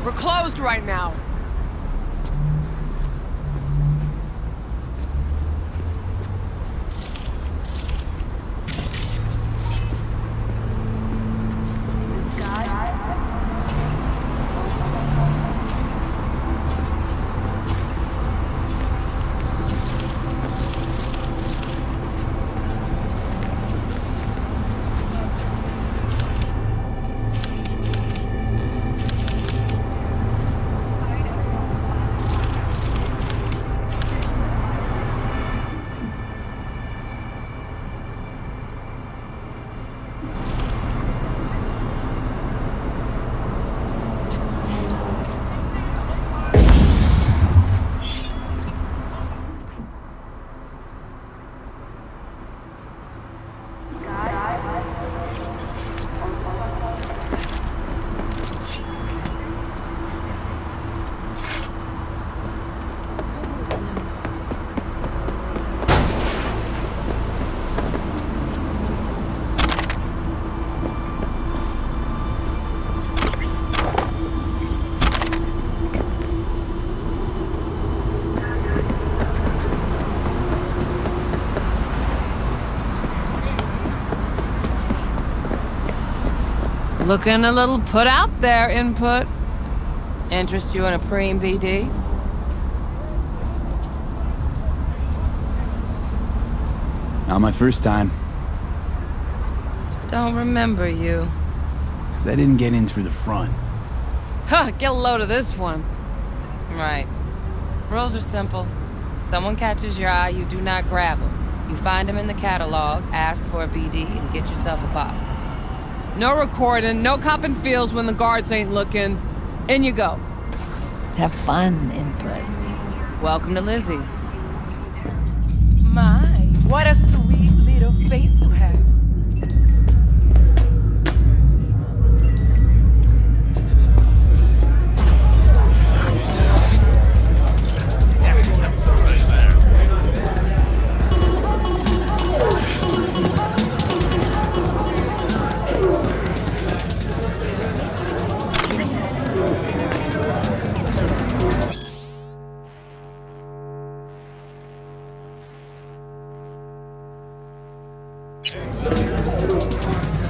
We're closed right now. Looking a little put out there, Input. Interest you in a preem BD? Not my first time. Don't remember you. 'Cause I didn't get in through the front. Huh, get a load of this one. Right. Rules are simple. Someone catches your eye, you do not grab them. You find them in the catalog, ask for a BD, and get yourself a box. No recording, no copping feels when the guards ain't looking. In you go. Have fun, Input. Welcome to Lizzie's. My, what a sweet little face you have.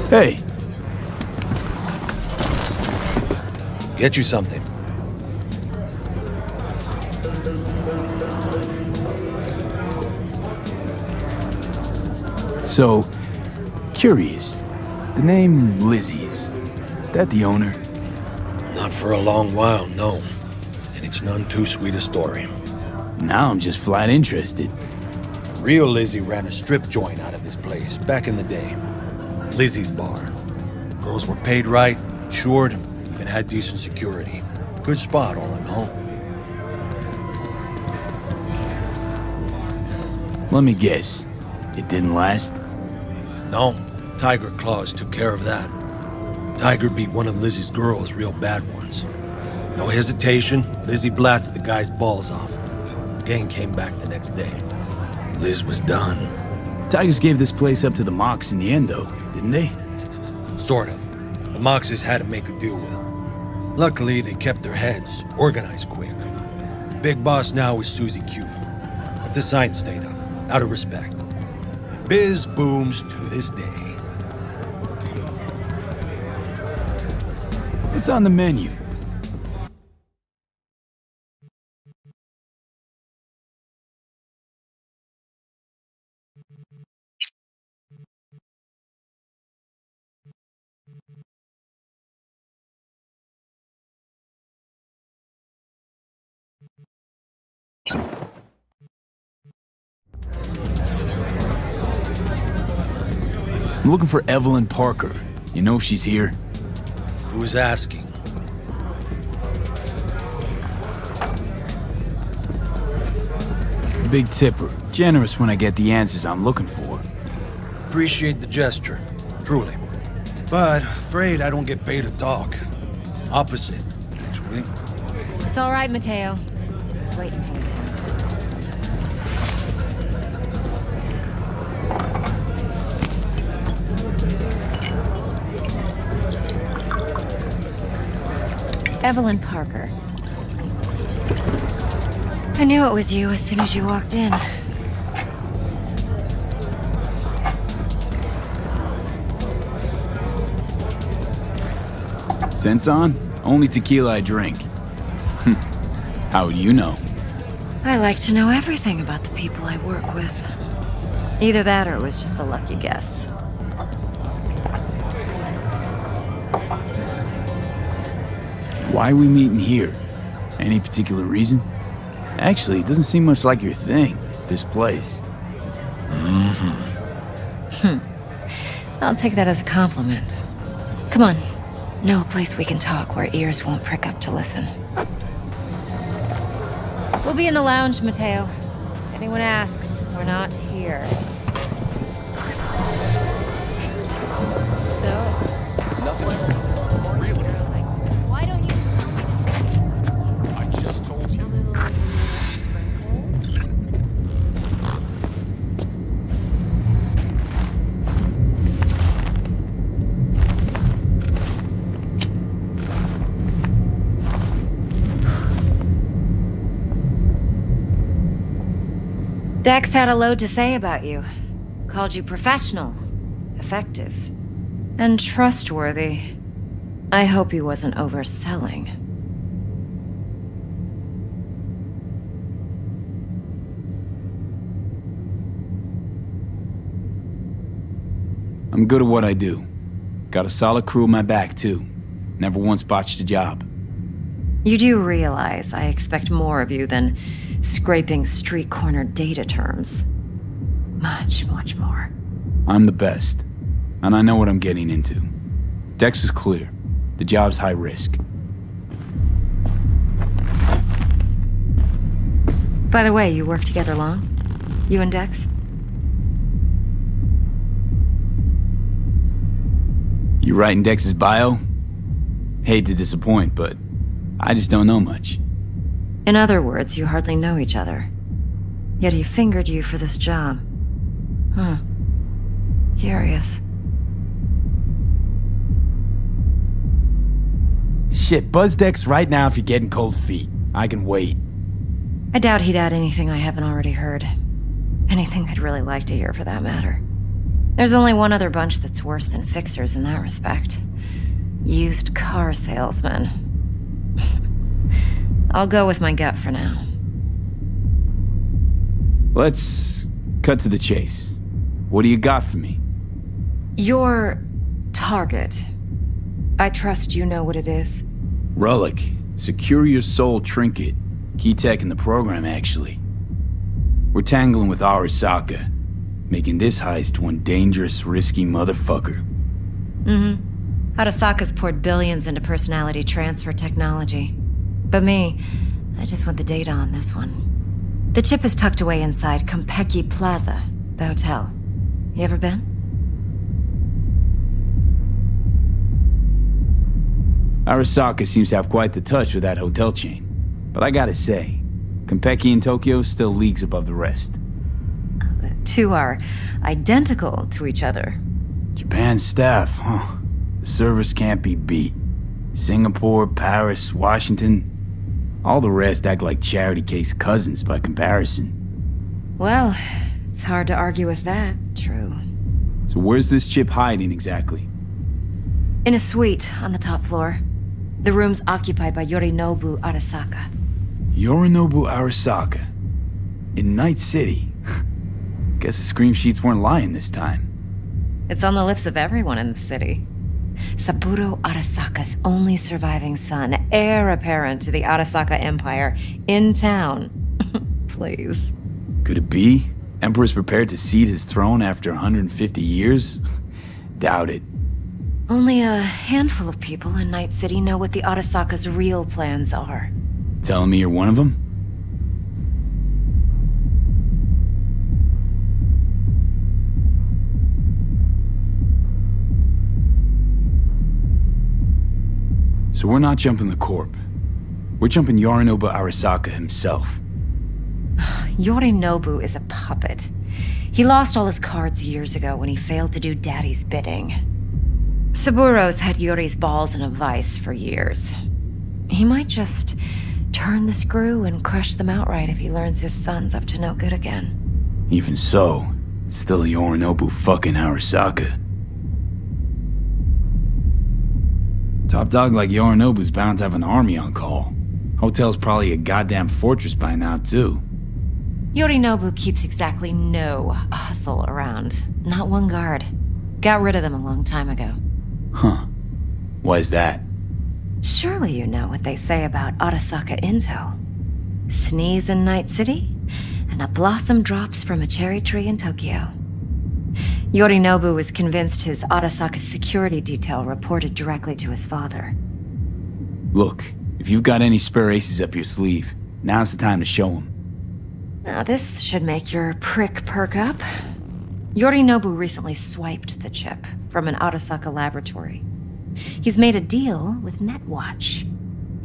Hey! Get you something. So, curious. The name Lizzie's. Is that the owner? Not for a long while, no. And it's none too sweet a story. Now I'm just flat interested. Real Lizzie ran a strip joint out of this place back in the day. Lizzie's Bar. Girls were paid right, insured, even had decent security. Good spot, all in all. Let me guess. It didn't last? No, Tiger Claws took care of that. Tiger beat one of Lizzie's girls real bad once. No hesitation, Lizzie blasted the guy's balls off. Gang came back the next day. Liz was done. Tigers gave this place up to the Mox in the end, though, didn't they? Sort of. The Moxes had to make a deal with them. Luckily, they kept their heads, organized quick. Big boss now is Susie Q. But the sign stayed up, out of respect. And biz booms to this day. What's on the menu? I'm looking for Evelyn Parker. You know if she's here? Who's asking? Big tipper. Generous when I get the answers I'm looking for. Appreciate the gesture, truly. But afraid I don't get paid to talk. Opposite, actually. It's all right, Mateo. I was waiting for this one. Evelyn Parker. I knew it was you as soon as you walked in. Sense on? Only tequila I drink. How would you know? I like to know everything about the people I work with. Either that or it was just a lucky guess. Why are we meeting here? Any particular reason? Actually, it doesn't seem much like your thing, this place. I'll take that as a compliment. Come on. Know a place we can talk where ears won't prick up to listen. We'll be in the lounge, Mateo. If anyone asks, we're not here. So? Nothing's wrong. Really? Why don't you tell me to I just told you. a little sprinkles? Dex had a load to say about you. Called you professional, effective, and trustworthy. I hope he wasn't overselling. I'm good at what I do. Got a solid crew in my back, too. Never once botched a job. You do realize I expect more of you than scraping street corner data terms. Much, much more. I'm the best. And I know what I'm getting into. Dex was clear. The job's high risk. By the way, you work together long? You and Dex? You writing Dex's bio? Hate to disappoint, but I just don't know much. In other words, you hardly know each other. Yet he fingered you for this job. Huh. Curious. Shit, buzz Dex right now if you're getting cold feet. I can wait. I doubt he'd add anything I haven't already heard. Anything I'd really like to hear, for that matter. There's only one other bunch that's worse than fixers in that respect. Used car salesmen. I'll go with my gut for now. Let's cut to the chase. What do you got for me? Your target. I trust you know what it is. Relic. Secure your soul trinket. Key tech in the program, actually. We're tangling with Arasaka, making this heist one dangerous, risky motherfucker. Arasaka's poured billions into personality transfer technology. But me, I just want the data on this one. The chip is tucked away inside Konpeki Plaza, the hotel. You ever been? Arasaka seems to have quite the touch with that hotel chain. But I gotta say, Konpeki in Tokyo still leagues above the rest. The two are identical to each other. Japan's staff, huh? The service can't be beat. Singapore, Paris, Washington. All the rest act like charity case cousins by comparison. Well, it's hard to argue with that. True. So where's this chip hiding exactly? In a suite on the top floor. The room's occupied by Yorinobu Arasaka. Yorinobu Arasaka. In Night City. Guess the scream sheets weren't lying this time. It's on the lips of everyone in the city. Saburo Arasaka's only surviving son, heir apparent to the Arasaka Empire, in town. Please. Could it be? Emperor's prepared to cede his throne after 150 years? Doubt it. Only a handful of people in Night City know what the Arasaka's real plans are. Telling me you're one of them? So we're not jumping the Corp. We're jumping Yorinobu Arasaka himself. Yorinobu is a puppet. He lost all his cards years ago when he failed to do Daddy's bidding. Saburo's had Yuri's balls in a vice for years. He might just turn the screw and crush them outright if he learns his son's up to no good again. Even so, it's still Yorinobu fucking Arasaka. Top dog like Yorinobu's bound to have an army on call. Hotel's probably a goddamn fortress by now, too. Yorinobu keeps exactly no hustle around. Not one guard. Got rid of them a long time ago. Huh. Why is that? Surely you know what they say about Arasaka intel. Sneeze in Night City, and a blossom drops from a cherry tree in Tokyo. Yorinobu was convinced his Arasaka security detail reported directly to his father. Look, if you've got any spare aces up your sleeve, now's the time to show them. Now this should make your prick perk up. Yorinobu recently swiped the chip from an Arasaka laboratory. He's made a deal with Netwatch.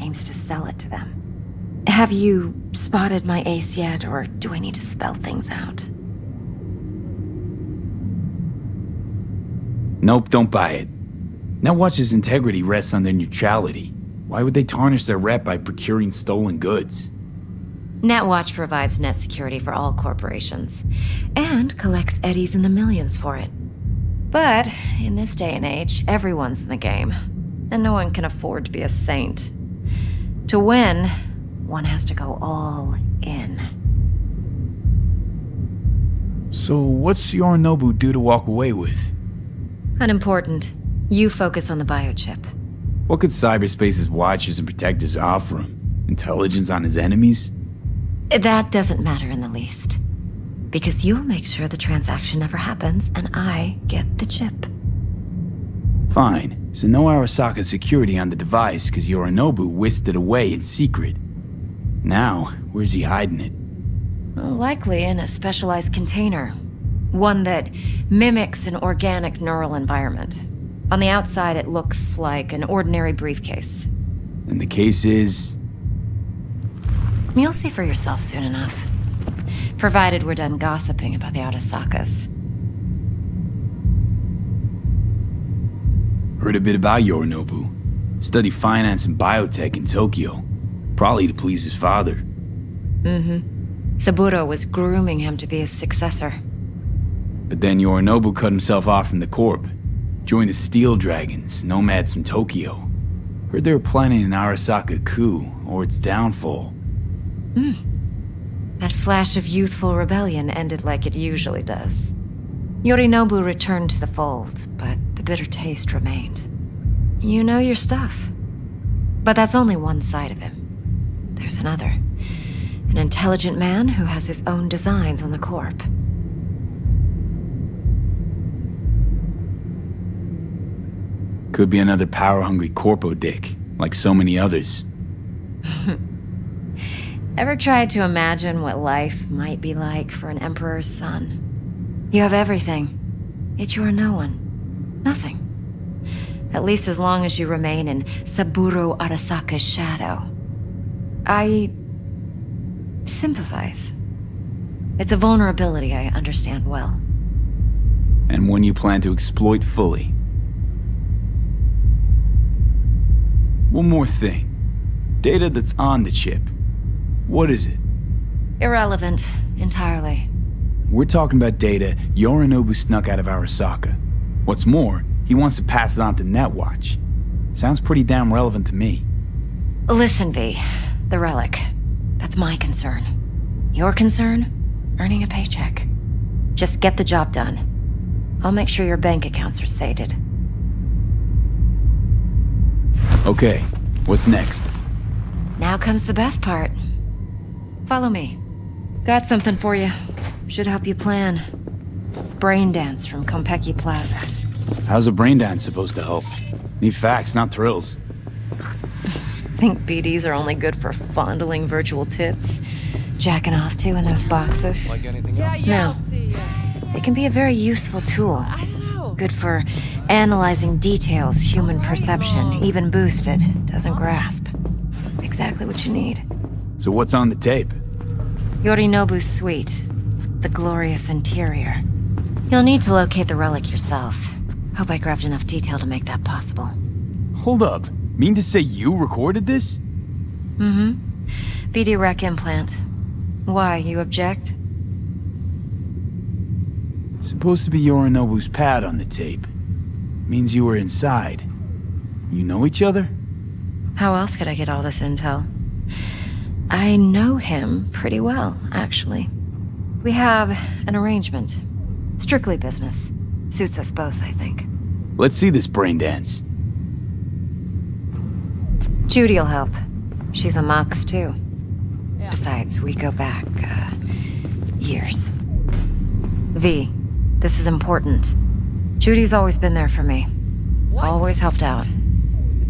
Aims to sell it to them. Have you spotted my ace yet, or do I need to spell things out? Nope, don't buy it. Netwatch's integrity rests on their neutrality. Why would they tarnish their rep by procuring stolen goods? Netwatch provides net security for all corporations, and collects eddies in the millions for it. But in this day and age, everyone's in the game, and no one can afford to be a saint. To win, one has to go all in. So what's Yorinobu due to walk away with? Unimportant. You focus on the biochip. What could cyberspace's watchers and protectors offer him? Intelligence on his enemies? That doesn't matter in the least. Because you'll make sure the transaction never happens, and I get the chip. Fine. So no Arasaka security on the device because Yorinobu whisked it away in secret. Now, where's he hiding it? Well, likely in a specialized container. One that mimics an organic neural environment. On the outside, it looks like an ordinary briefcase. And the case is... You'll see for yourself soon enough. Provided we're done gossiping about the Arasakas. Heard a bit about Yorinobu. Studied finance and biotech in Tokyo. Probably to please his father. Mm-hmm. Saburo was grooming him to be his successor. But then Yorinobu cut himself off from the Corp. Joined the Steel Dragons, nomads from Tokyo. Heard they were planning an Arasaka coup, or its downfall. That flash of youthful rebellion ended like it usually does. Yorinobu returned to the fold, but the bitter taste remained. You know your stuff. But that's only one side of him. There's another. An intelligent man who has his own designs on the Corp. Could be another power-hungry corpo dick, like so many others. Ever tried to imagine what life might be like for an emperor's son? You have everything, yet you are no one. Nothing. At least as long as you remain in Saburo Arasaka's shadow. I sympathize. It's a vulnerability I understand well. And one you plan to exploit fully. One more thing. Data that's on the chip. What is it? Irrelevant, entirely. We're talking about data Yorinobu snuck out of Arasaka. What's more, he wants to pass it on to Netwatch. Sounds pretty damn relevant to me. Listen, V. The relic. That's my concern. Your concern? Earning a paycheck. Just get the job done. I'll make sure your bank accounts are sated. Okay, what's next? Now comes the best part. Follow me. Got something for you. Should help you plan. Brain dance from Konpeki Plaza. How's a brain dance supposed to help? Need facts, not thrills. Think BDs are only good for fondling virtual tits? Jacking off to in those boxes? Like anything Yeah, else? yeah, No. I'll see ya. They can be a very useful tool. I don't know. Good for analyzing details human perception, even boosted, doesn't grasp. Exactly what you need. So what's on the tape? Yorinobu's suite. The glorious interior. You'll need to locate the relic yourself. Hope I grabbed enough detail to make that possible. Hold up. Mean to say you recorded this? BD rec implant. Why, you object? Supposed to be Yorinobu's pad on the tape. Means you were inside. You know each other? How else could I get all this intel? I know him pretty well, actually. We have an arrangement. Strictly business. Suits us both, I think. Let's see this brain dance. Judy'll help. She's a Mox, too. Besides, we go back, years. V, this is important. Judy's always been there for me. Always helped out.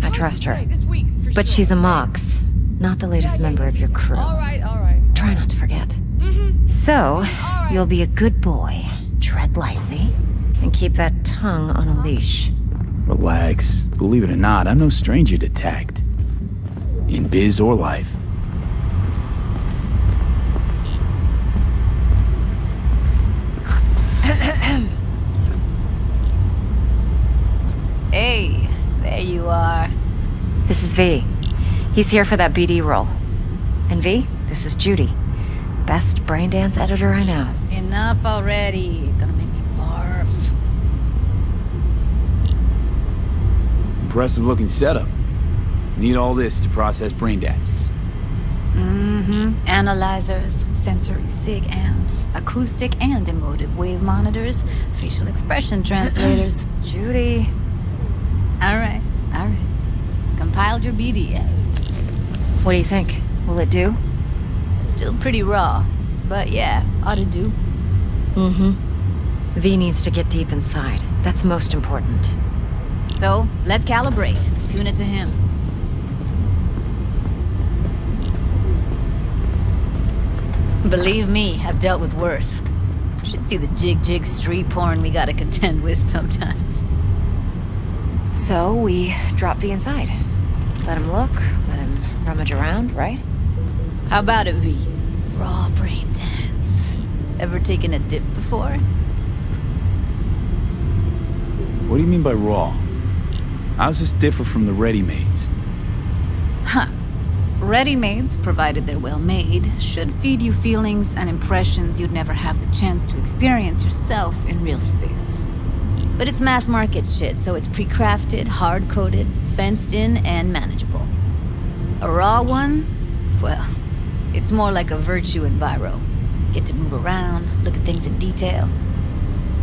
I trust her. This week, for But sure. she's a Mox, not the latest member of your crew. All right, all right. Try not to forget. So, you'll be a good boy, tread lightly, and keep that tongue on a leash. Relax. Believe it or not, I'm no stranger to tact. In biz or life. Hey, there you are. This is V. He's here for that BD role. And V, this is Judy. Best brain dance editor I know. Enough already. Gonna make me barf. Impressive looking setup. Need all this to process brain dances. Analyzers, sensory sig amps, acoustic and emotive wave monitors, facial expression translators. Judy. All right. Compiled your BD, Ev. What do you think? Will it do? Still pretty raw, but yeah, ought to do. V needs to get deep inside. That's most important. So, let's calibrate. Tune it to him. Believe me, I've dealt with worse. Should see the jig street porn we gotta contend with sometimes. So, we drop V inside. Let him look, let him rummage around, right? How about it, V? Raw brain dance. Ever taken a dip before? What do you mean by raw? How's this differ from the ready-mades? Ready-mades, provided they're well made, should feed you feelings and impressions you'd never have the chance to experience yourself in real space. But it's mass market shit, so it's pre-crafted, hard-coded, fenced in, and manageable. A raw one? Well, it's more like a virtue enviro. Get to move around, look at things in detail.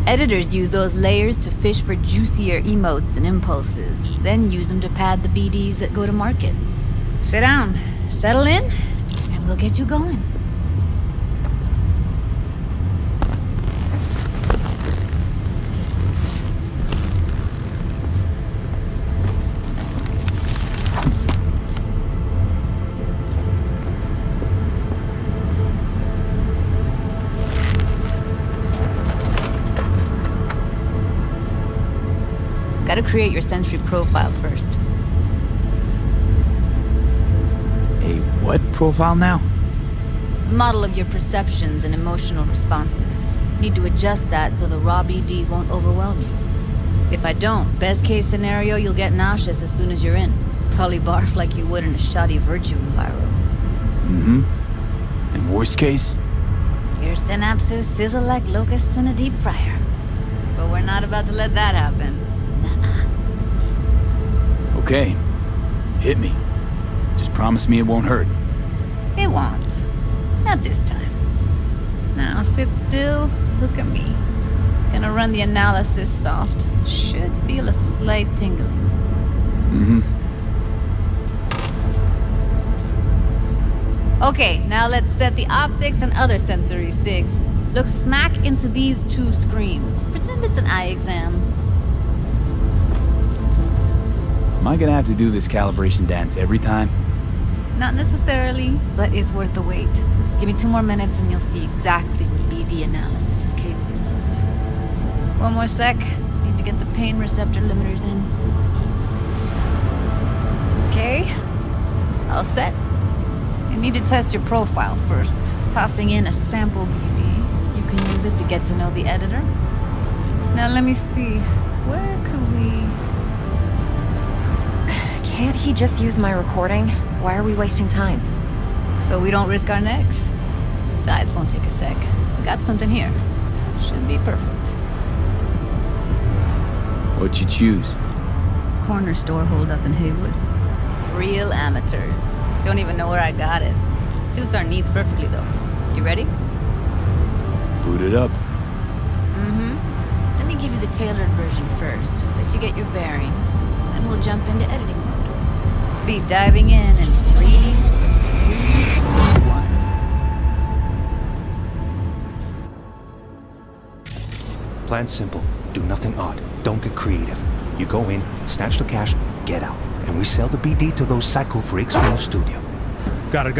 Editors use those layers to fish for juicier emotes and impulses, then use them to pad the BDs that go to market. Sit down, settle in, and we'll get you going. Gotta create your sensory profile first. A what profile now? Model of your perceptions and emotional responses. Need to adjust that so the raw BD won't overwhelm you. If I don't, best case scenario, you'll get nauseous as soon as you're in. Probably barf like you would in a shoddy virtue enviro. And worst case? Your synapses sizzle like locusts in a deep fryer. But we're not about to let that happen. Okay. Hit me. Just promise me it won't hurt. It won't. Not this time. Now sit still, look at me. Gonna run the analysis soft. Should feel a slight tingling. Okay, now let's set the optics and other sensory sigs. Look smack into these two screens. Pretend it's an eye exam. Am I gonna have to do this calibration dance every time? Not necessarily, but it's worth the wait. Give me 2 more minutes and you'll see exactly what BD analysis is capable of. One more sec. Need to get the pain receptor limiters in. Okay. All set. You need to test your profile first. Tossing in a sample BD. You can use it to get to know the editor. Now let me see. Where could we... Can't he just use my recording? Why are we wasting time? So we don't risk our necks. Besides, won't take a sec. We got something here. Should be perfect. What'd you choose? Corner store holdup in Haywood. Real amateurs. Don't even know where I got it. Suits our needs perfectly, though. You ready? Boot it up. Let me give you the tailored version first. Let you get your bearings. Then we'll jump into editing mode. Be diving in 3, 2, 1. Plan simple. Do nothing odd. Don't get creative. You go in, snatch the cash, get out. And we sell the BD to those psycho freaks from the studio. Got it.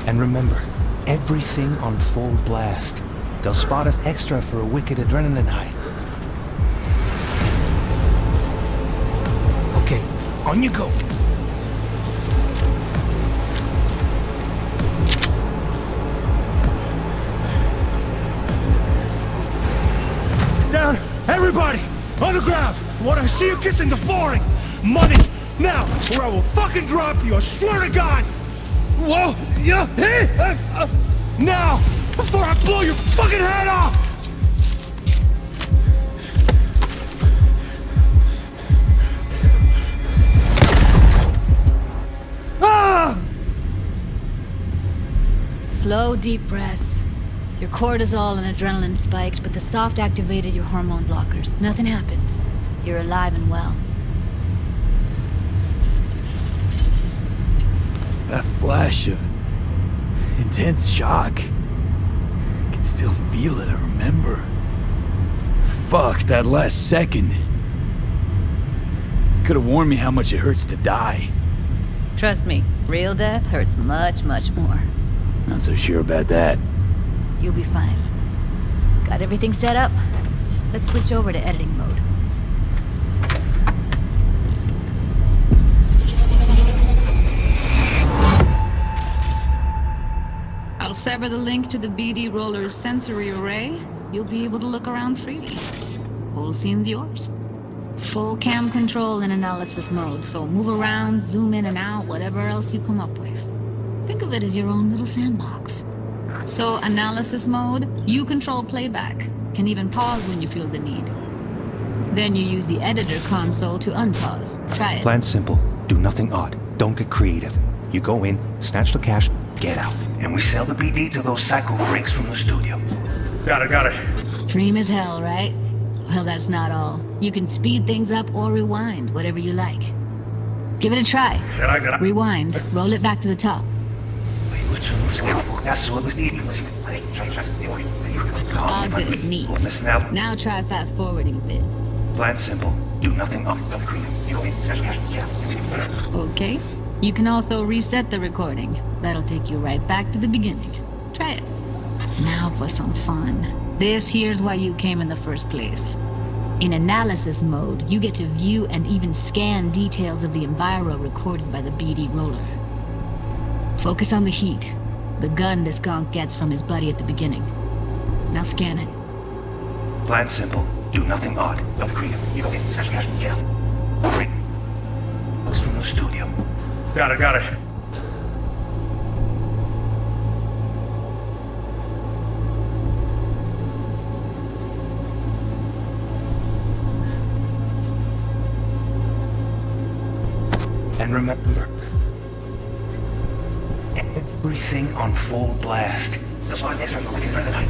And remember, everything on full blast. They'll spot us extra for a wicked adrenaline high. Okay, on you go. Down! Everybody! On the ground! I want to see you kissing the flooring! Money! Now! Or I will fucking drop you! I swear to God! Whoa! Yeah! Hey! Now! Before I blow your fucking head off! Ah! Slow, deep breaths. Your cortisol and adrenaline spiked, but the soft activated your hormone blockers. Nothing happened. You're alive and well. That flash of intense shock. I can still feel it, I remember. Fuck, that last second. Could have warned me how much it hurts to die. Trust me, real death hurts much, much more. Not so sure about that. You'll be fine. Got everything set up? Let's switch over to editing mode. I'll sever the link to the BD Roller's sensory array. You'll be able to look around freely. Whole scene's yours. Full cam control in analysis mode, so move around, zoom in and out, whatever else you come up with. Think of it as your own little sandbox. So, analysis mode, you control playback. Can even pause when you feel the need. Then you use the editor console to unpause. Try it. Plan simple. Do nothing odd. Don't get creative. You go in, snatch the cash, get out. And we sell the BD to those psycho freaks from the studio. Got it. Dream as hell, right? Well, that's not all. You can speed things up or rewind, whatever you like. Give it a try. Rewind. Roll it back to the top. All good, neat. Now try fast forwarding a bit. Plan simple. Do nothing odd. Don't create. You go in, snatch the cash. Okay. You can also reset the recording. That'll take you right back to the beginning. Try it. Now for some fun. This here's why you came in the first place. In analysis mode, you get to view and even scan details of the enviro recorded by the BD roller. Focus on the heat, the gun this gonk gets from his buddy at the beginning. Now scan it. Plan simple. Do nothing odd. Don't create. You go in, snatch the cash. Get out. Great. Looks from the studio. Got it. And remember, everything on full blast. That's why they're looking for the night.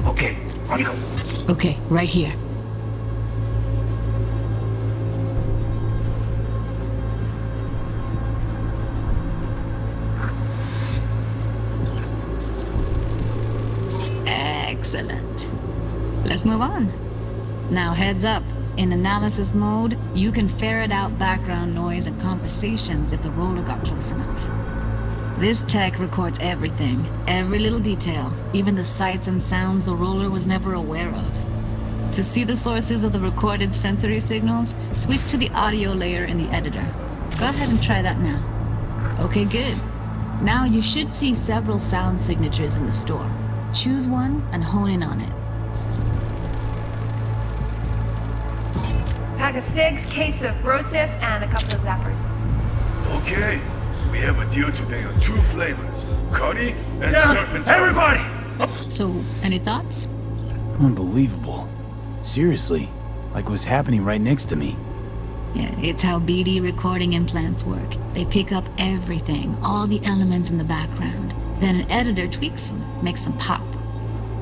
Okay, on you go. Okay, right here. Excellent. Let's move on. Now heads up. In analysis mode, you can ferret out background noise and conversations if the roller got close enough. This tech records everything, every little detail, even the sights and sounds the roller was never aware of. To see the sources of the recorded sensory signals, switch to the audio layer in the editor. Go ahead and try that now. Okay, good. Now you should see several sound signatures in the store. Choose one and hone in on it. Pack of cigs, case of Brosif, and a couple of zappers. Okay, we have a deal today on 2 flavors, Cuddy and Serpent. Everybody! So, any thoughts? Unbelievable. Seriously, like what's happening right next to me. Yeah, it's how BD recording implants work. They pick up everything, all the elements in the background. Then an editor tweaks them, makes them pop.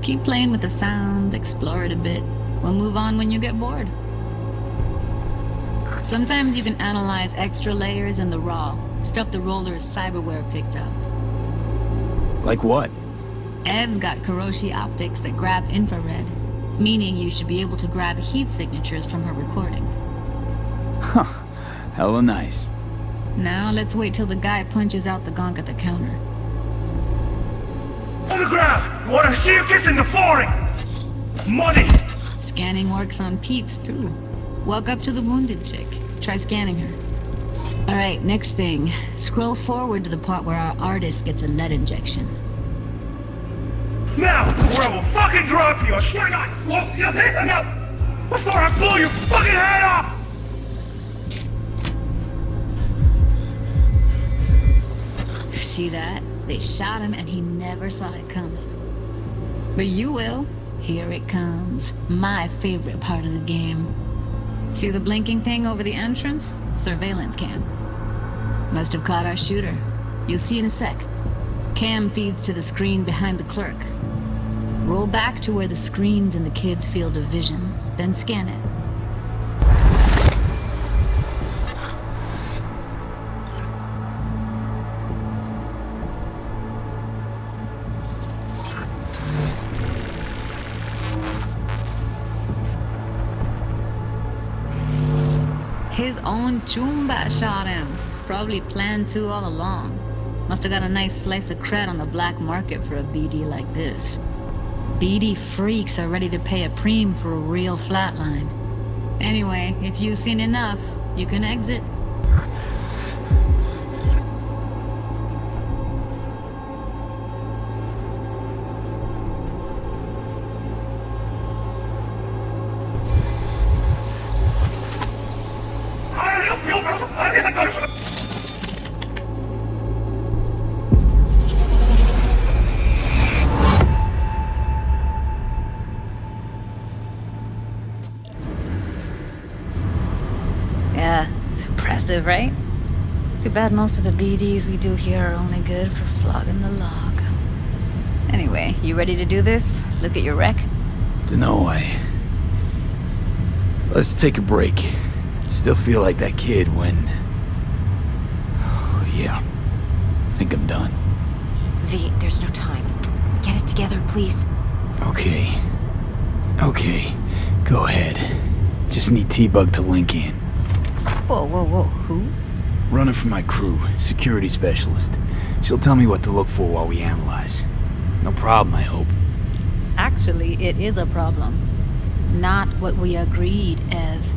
Keep playing with the sound, explore it a bit. We'll move on when you get bored. Sometimes you can analyze extra layers in the raw, stuff the roller's cyberware picked up. Like what? Ev's got Kiroshi optics that grab infrared, meaning you should be able to grab heat signatures from her recording. Huh. Hella nice. Now let's wait till the guy punches out the gong at the counter. On the ground! You wanna see you kissing the flooring? Money! Scanning works on peeps, too. Walk up to the wounded chick. Try scanning her. Alright, next thing. Scroll forward to the part where our artist gets a lead injection. Now, or I will fucking drop you! I swear to God! Whoa, you listen up! Before I blow your fucking head off! See that? They shot him and he never saw it coming. But you will. Here it comes. My favorite part of the game. See the blinking thing over the entrance? Surveillance cam. Must have caught our shooter. You'll see in a sec. Cam feeds to the screen behind the clerk. Roll back to where the screen's in the kid's field of vision, then scan it. His own Chumba shot him. Probably planned to all along. Must have got a nice slice of cred on the black market for a BD like this. BD freaks are ready to pay a preem for a real flatline. Anyway, if you've seen enough, you can exit. Yeah, it's impressive, right? It's too bad most of the BDs we do here are only good for flogging the log. Anyway, you ready to do this? Look at your wreck? Dunno, Let's take a break. Still feel like that kid when... Oh, yeah. I think I'm done. V, there's no time. Get it together, please. Okay. Okay. Go ahead. Just need T-Bug to link in. Whoa, whoa, whoa, who? Runner for my crew, security specialist. She'll tell me what to look for while we analyze. No problem, I hope. Actually, it is a problem. Not what we agreed, Ev.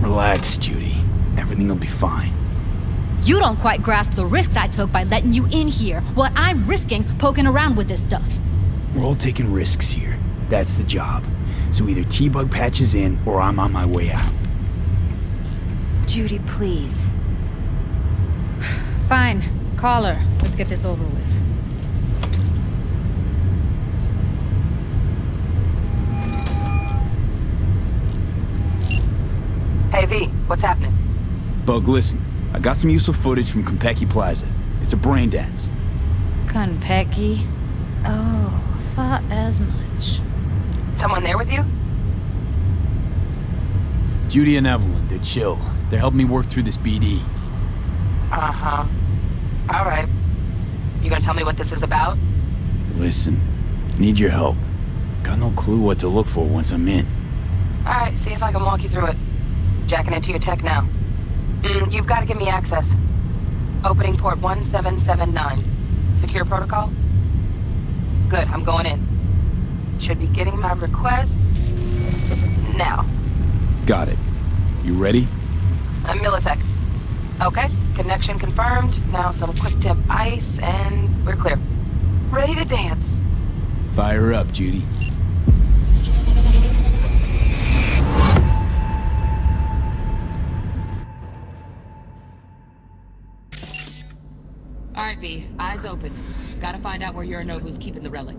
Relax, Judy. Everything will be fine. You don't quite grasp the risks I took by letting you in here. What I'm risking poking around with this stuff. We're all taking risks here. That's the job. So either T-Bug patches in, or I'm on my way out. Judy, please. Fine. Call her. Let's get this over with. Hey, V, what's happening? Bug, listen. I got some useful footage from Konpeki Plaza. It's a brain dance. Konpeki? Oh, thought as much. Someone there with you? Judy and Evelyn, they're chill. They're helping me work through this BD. Uh-huh. All right. You gonna tell me what this is about? Listen, need your help. Got no clue what to look for once I'm in. Alright, see if I can walk you through it. Jacking into your tech now. You've got to give me access. Opening port 1779. Secure protocol? Good, I'm going in. Should be getting my request now. Got it. You ready? A millisec. Okay, connection confirmed. Now some quick tip ice, and we're clear. Ready to dance. Fire up, Judy. Alright, V, eyes open. Gotta find out where Yorinobu's keeping the relic.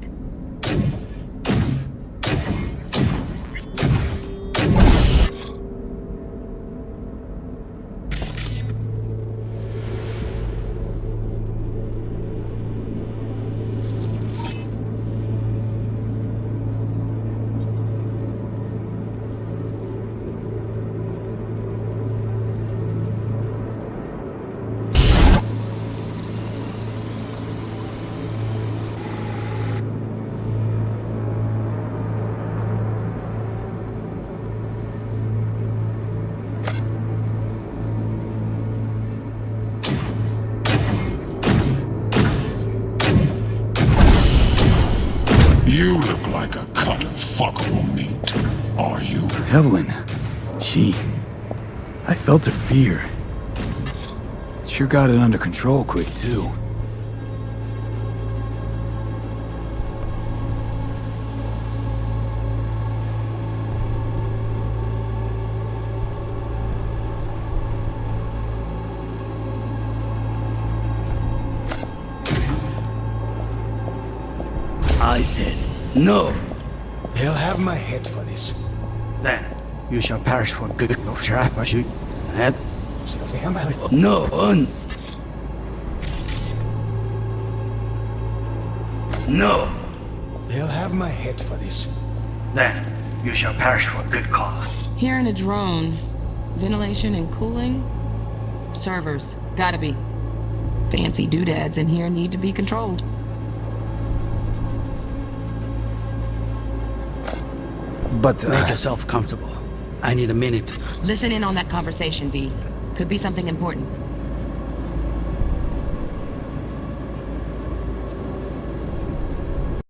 You look like a cut of fuckable meat, are you? Evelyn. I felt her fear. Sure got it under control quick, too. I said, no. They'll have my head for this. Then you shall perish for good of Sharapashi. No, No. They'll have my head for this. Then you shall perish for good cause. Hearing a drone. Ventilation and cooling? Servers. Gotta be. Fancy doodads in here need to be controlled. But make yourself comfortable. I need a minute. Listen in on that conversation, V. Could be something important.